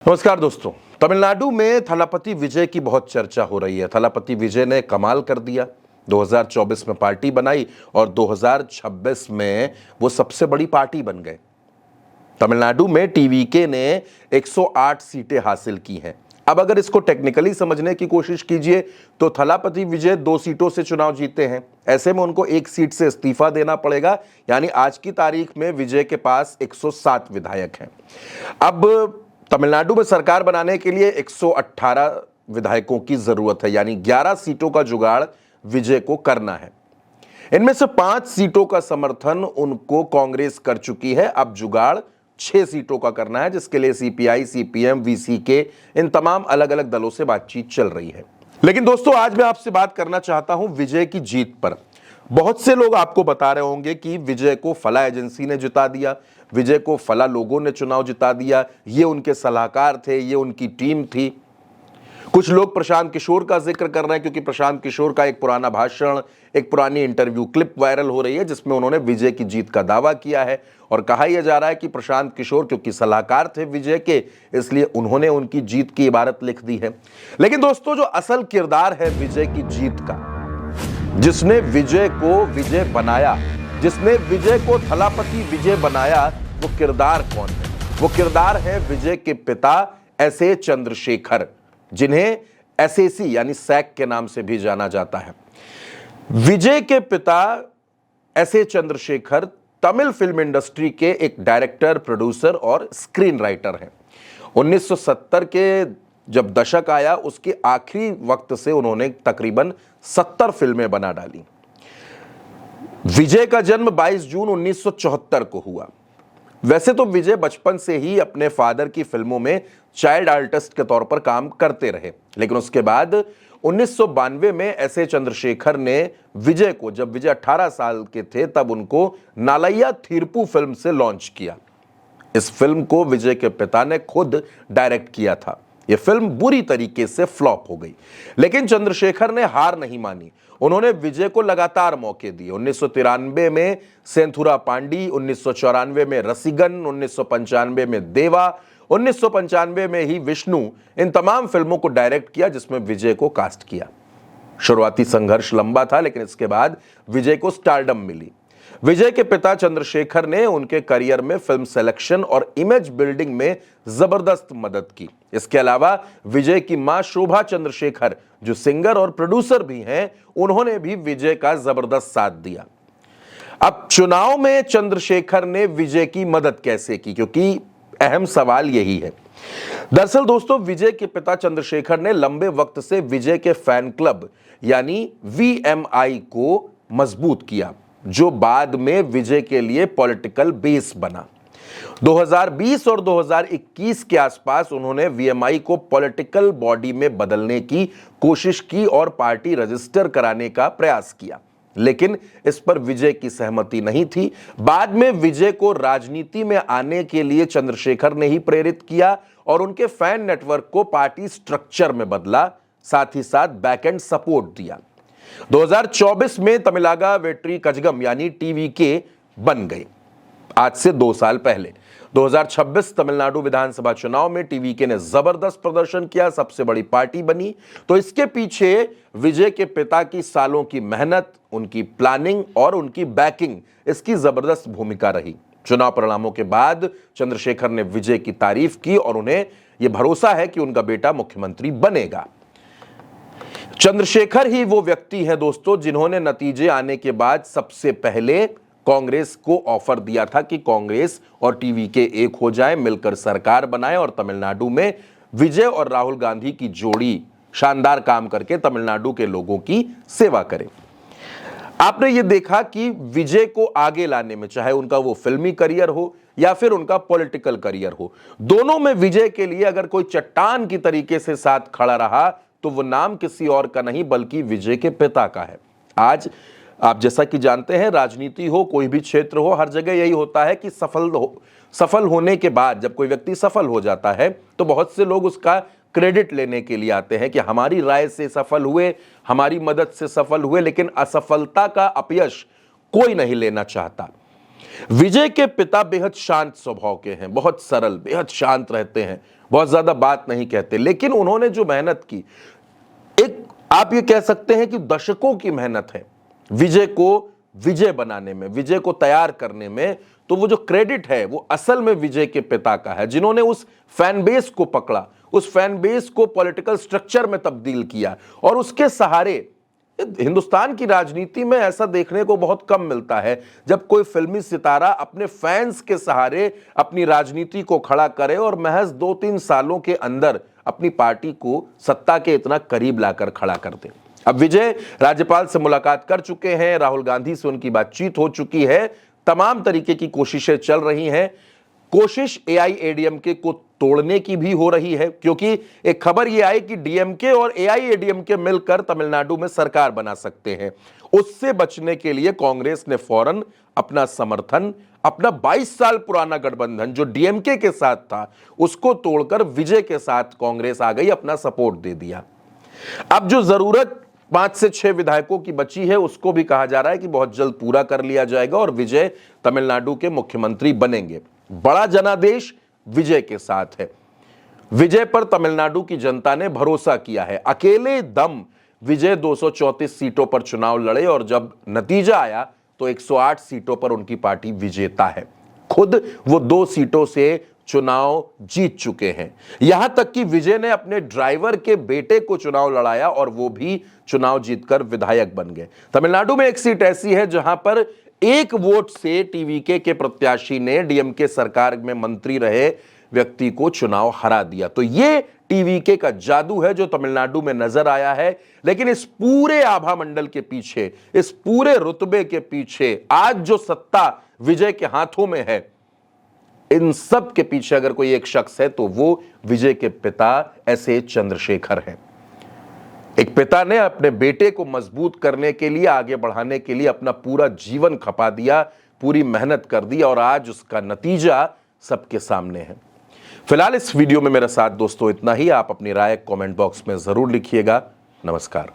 नमस्कार दोस्तों। तमिलनाडु में थलापति विजय की बहुत चर्चा हो रही है। थलापति विजय ने कमाल कर दिया। 2024 में पार्टी बनाई और 2026 में वो सबसे बड़ी पार्टी बन गए। तमिलनाडु में टीवीके ने 108 सीटें हासिल की हैं। अब अगर इसको टेक्निकली समझने की कोशिश कीजिए तो थलापति विजय 2 सीटों से चुनाव जीते हैं। ऐसे में उनको 1 सीट से इस्तीफा देना पड़ेगा, यानी आज की तारीख में विजय के पास 107 विधायक हैं। अब तमिलनाडु में सरकार बनाने के लिए 118 विधायकों की जरूरत है, यानी 11 सीटों का जुगाड़ विजय को करना है। इनमें से 5 सीटों का समर्थन उनको कांग्रेस कर चुकी है। अब जुगाड़ 6 सीटों का करना है, जिसके लिए सीपीआई, सीपीएम, वीसीके, इन तमाम अलग अलग दलों से बातचीत चल रही है। लेकिन दोस्तों, आज मैं आपसे बात करना चाहता हूं विजय की जीत पर। बहुत से लोग आपको बता रहे होंगे कि विजय को फला एजेंसी ने जिता दिया, विजय को फला लोगों ने चुनाव जिता दिया, ये उनके सलाहकार थे, ये उनकी टीम थी। कुछ लोग प्रशांत किशोर का जिक्र कर रहे हैं, क्योंकि प्रशांत किशोर का एक पुराना भाषण, एक पुरानी इंटरव्यू क्लिप वायरल हो रही है, जिसमें उन्होंने विजय की जीत का दावा किया है। और कहा यह जा रहा है कि प्रशांत किशोर क्योंकि सलाहकार थे विजय के, इसलिए उन्होंने उनकी जीत की इबारत लिख दी है। लेकिन दोस्तों, जो असल किरदार है विजय की जीत का, जिसने विजय को विजय बनाया, जिसने विजय को थलापति विजय बनाया, वो किरदार कौन है? वो किरदार है विजय के पिता एसए चंद्रशेखर, जिन्हें एसएसी यानी सैक के नाम से भी जाना जाता है। विजय के पिता SA Chandrasekhar Tamil film industry के एक डायरेक्टर, प्रोड्यूसर और स्क्रीन राइटर हैं। 1970 के जब दशक आया, उसके आखिरी वक्त से उन्होंने तकरीबन 70 फिल्में बना डाली। विजय का जन्म 22 जून 1974 को हुआ। वैसे तो विजय बचपन से ही अपने फादर की फिल्मों में चाइल्ड आर्टिस्ट के तौर पर काम करते रहे, लेकिन उसके बाद 1992 में एसए चंद्रशेखर ने विजय को, जब विजय 18 साल के थे, तब उनको नालैया थीरपू फिल्म से लॉन्च किया। इस फिल्म को विजय के पिता ने खुद डायरेक्ट किया था। यह फिल्म बुरी तरीके से फ्लॉप हो गई, लेकिन चंद्रशेखर ने हार नहीं मानी। उन्होंने विजय को लगातार मौके दिए। 1993 में सेंथुरा पांडी, 1994 में रसीगन, 1995 में देवा, 1995 में ही विष्णु, इन तमाम फिल्मों को डायरेक्ट किया जिसमें विजय को कास्ट किया। शुरुआती संघर्ष लंबा था, लेकिन इसके बाद विजय को स्टारडम मिली। विजय के पिता चंद्रशेखर ने उनके करियर में फिल्म सिलेक्शन और इमेज बिल्डिंग में जबरदस्त मदद की। इसके अलावा विजय की मां शोभा चंद्रशेखर, जो सिंगर और प्रोड्यूसर भी हैं, उन्होंने भी विजय का जबरदस्त साथ दिया। अब चुनाव में चंद्रशेखर ने विजय की मदद कैसे की, क्योंकि अहम सवाल यही है। दरअसल दोस्तों, विजय के पिता चंद्रशेखर ने लंबे वक्त से विजय के फैन क्लब यानी वीएमआई को मजबूत किया, जो बाद में विजय के लिए पॉलिटिकल बेस बना। 2020 और 2021 के आसपास उन्होंने वीएमआई को पॉलिटिकल बॉडी में बदलने की कोशिश की और पार्टी रजिस्टर कराने का प्रयास किया, लेकिन इस पर विजय की सहमति नहीं थी। बाद में विजय को राजनीति में आने के लिए चंद्रशेखर ने ही प्रेरित किया और उनके फैन नेटवर्क को पार्टी स्ट्रक्चर में बदला, साथ ही साथ बैकएंड सपोर्ट दिया। 2024 में तमिलागा वेट्री कजगम यानी टीवीके बन गई, आज से 2 साल पहले। 2026 तमिलनाडु विधानसभा चुनाव में टीवीके ने जबरदस्त प्रदर्शन किया, सबसे बड़ी पार्टी बनी। तो इसके पीछे विजय के पिता की सालों की मेहनत, उनकी प्लानिंग और उनकी बैकिंग, इसकी जबरदस्त भूमिका रही। चुनाव परिणामों के बाद चंद्रशेखर ने विजय की तारीफ की और उन्हें यह भरोसा है कि उनका बेटा मुख्यमंत्री बनेगा। चंद्रशेखर ही वो व्यक्ति है दोस्तों, जिन्होंने नतीजे आने के बाद सबसे पहले कांग्रेस को ऑफर दिया था कि कांग्रेस और टीवीके एक हो जाए, मिलकर सरकार बनाए और तमिलनाडु में विजय और राहुल गांधी की जोड़ी शानदार काम करके तमिलनाडु के लोगों की सेवा करे। आपने ये देखा कि विजय को आगे लाने में, चाहे उनका वो फिल्मी करियर हो या फिर उनका पॉलिटिकल करियर हो, दोनों में विजय के लिए अगर कोई चट्टान की तरीके से साथ खड़ा रहा तो वो नाम किसी और का नहीं बल्कि विजय के पिता का है। आज आप जैसा कि जानते हैं, राजनीति हो, कोई भी क्षेत्र हो, हर जगह यही होता है कि सफल होने के बाद, जब कोई व्यक्ति सफल हो जाता है तो बहुत से लोग उसका क्रेडिट लेने के लिए आते हैं कि हमारी राय से सफल हुए, हमारी मदद से सफल हुए, लेकिन असफलता का अपयश कोई नहीं लेना चाहता। विजय के पिता बेहद शांत स्वभाव के हैं, बहुत सरल, बेहद शांत रहते हैं, बहुत ज्यादा बात नहीं कहते, लेकिन उन्होंने जो मेहनत की, एक आप ये कह सकते हैं कि दशकों की मेहनत है विजय को विजय बनाने में, विजय को तैयार करने में। तो वो जो क्रेडिट है वो असल में विजय के पिता का है, जिन्होंने उस फैन बेस को पकड़ा, उस फैन बेस को पॉलिटिकल स्ट्रक्चर में तब्दील किया, और उसके सहारे हिंदुस्तान की राजनीति में ऐसा देखने को बहुत कम मिलता है जब कोई फिल्मी सितारा अपने फैंस के सहारे अपनी राजनीति को खड़ा करे और महज 2-3 सालों के अंदर अपनी पार्टी को सत्ता के इतना करीब लाकर खड़ा कर दे। अब विजय राज्यपाल से मुलाकात कर चुके हैं, राहुल गांधी से उनकी बातचीत हो चुकी है, तमाम तरीके की कोशिशें चल रही हैं। कोशिश एआईएडीएमके को तोड़ने की भी हो रही है, क्योंकि एक खबर यह आई कि डीएमके और एआईएडीएमके मिलकर तमिलनाडु में सरकार बना सकते हैं। उससे बचने के लिए कांग्रेस ने फौरन अपना समर्थन, अपना 22 साल पुराना गठबंधन जो डीएमके के साथ था, उसको तोड़कर विजय के साथ कांग्रेस आ गई, अपना सपोर्ट दे दिया। अब जो जरूरत 5 से 6 विधायकों की बची है, उसको भी कहा जा रहा है कि बहुत जल्द पूरा कर लिया जाएगा और विजय तमिलनाडु के मुख्यमंत्री बनेंगे। बड़ा जनादेश विजय के साथ है। विजय पर तमिलनाडु की जनता ने भरोसा किया है। अकेले दम विजय 234 सीटों पर चुनाव लड़े और जब नतीजा आया तो 108 सीटों पर उनकी पार्टी विजेता है। खुद वो 2 सीटों से चुनाव जीत चुके हैं। यहां तक कि विजय ने अपने ड्राइवर के बेटे को चुनाव लड़ाया और वो भी चुनाव जीतकर विधायक बन गए। तमिलनाडु में एक सीट ऐसी है जहां पर 1 वोट से टीवीके के प्रत्याशी ने डीएमके सरकार में मंत्री रहे व्यक्ति को चुनाव हरा दिया। तो ये टीवीके का जादू है जो तमिलनाडु में नजर आया है। लेकिन इस पूरे आभा मंडल के पीछे, इस पूरे रुतबे के पीछे आज जो सत्ता विजय के हाथों में है, इन सब के पीछे अगर कोई एक शख्स है तो वो विजय के पिता एस.ए. चंद्रशेखर हैं। एक पिता ने अपने बेटे को मजबूत करने के लिए, आगे बढ़ाने के लिए अपना पूरा जीवन खपा दिया, पूरी मेहनत कर दी और आज उसका नतीजा सबके सामने है। फिलहाल इस वीडियो में मेरा साथ दोस्तों इतना ही। आप अपनी राय कमेंट बॉक्स में जरूर लिखिएगा। नमस्कार।